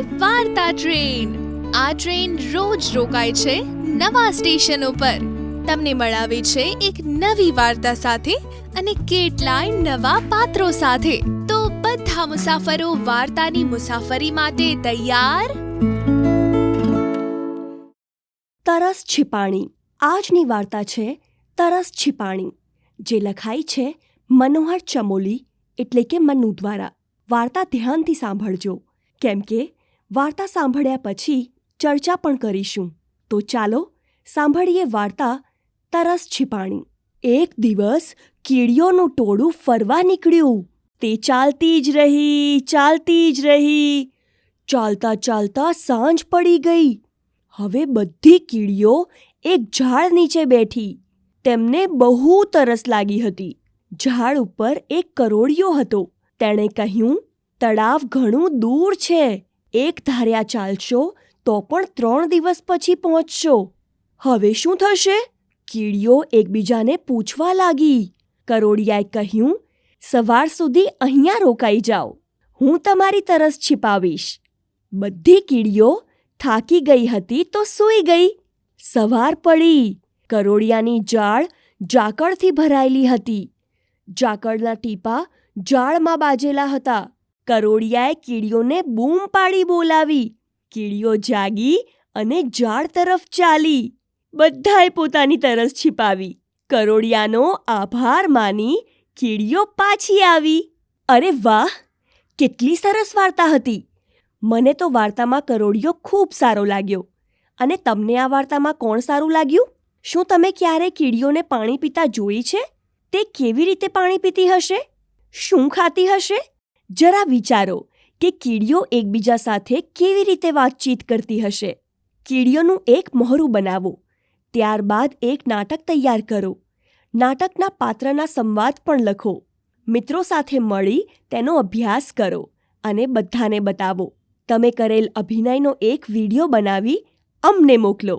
વાર્તા ટ્રેન। આ ટ્રેન રોજ રોકાય છે નવા સ્ટેશનો પર, તમને મળાવે છે એક નવી વાર્તા સાથે અને કેટલાય નવા પાત્રો સાથે। તો બધા મુસાફરો વાર્તાની મુસાફરી માટે તૈયાર? તરસ छिपाणी। આજની વાર્તા છે તરસ छिपाणी, જે લખાઈ છે મનોહર ચમોલી એટલે કે મનુ દ્વારા। વાર્તા ધ્યાનથી સાંભળજો, કેમ કે વાર્તા સાંભળ્યા પછી ચર્ચા પણ કરીશું। તો ચાલો સાંભળીએ વાર્તા તરસ छिपाणी। એક દિવસ કીડીઓનું ટોળું ફરવા નીકળ્યું। તે ચાલતી જ રહી। ચાલતા ચાલતા સાંજ પડી ગઈ। હવે બધી કીડીઓ એક ઝાડ નીચે બેઠી। તેમને બહુ તરસ લાગી હતી। ઝાડ ઉપર એક કરોળિયો હતો। તેણે કહ્યું, તળાવ ઘણું દૂર છે। એક ધાર્યા ચાલશો તો પણ 3 દિવસ પછી પહોંચશો। હવે શું થશે? કીડીઓ એકબીજાને પૂછવા લાગી। કરોળિયાએ કહ્યું, સવાર સુધી અહીંયા રોકાઈ જાઓ, હું તમારી તરસ छिपाવીશ। બધી કીડીઓ થાકી ગઈ હતી તો સૂઈ ગઈ। સવાર પડી। કરોળિયાની જાળ ઝાકળથી ભરાયેલી હતી। ઝાકળના ટીપાં જાળમાં બાજેલા હતા। કરોળિયાએ કીડીઓને બૂમ પાડી બોલાવી। કીડીઓ જાગી અને ઝાડ તરફ ચાલી। બધાએ પોતાની તરસ छिपाવી। કરોળિયાનો આભાર માની કીડીઓ પાછી આવી। અરે વાહ! કેટલી સરસ વાર્તા હતી। મને તો વાર્તામાં કરોળિયો ખૂબ સારો લાગ્યો। અને તમને આ વાર્તામાં કોણ સારું લાગ્યું? શું તમે ક્યારે કીડીઓને પાણી પીતા જોઈ છે? તે કેવી રીતે પાણી પીતી હશે? શું ખાતી હશે? જરા વિચારો કે કીડીઓ એકબીજા સાથે કેવી રીતે વાતચીત કરતી હશે। કીડીઓનું એક મોહરું બનાવો। ત્યારબાદ એક નાટક તૈયાર કરો। નાટકના પાત્રના સંવાદ પણ લખો। મિત્રો સાથે મળી તેનો અભ્યાસ કરો અને બધાને બતાવો। તમે કરેલ અભિનયનો એક વિડીયો બનાવી અમને મોકલો।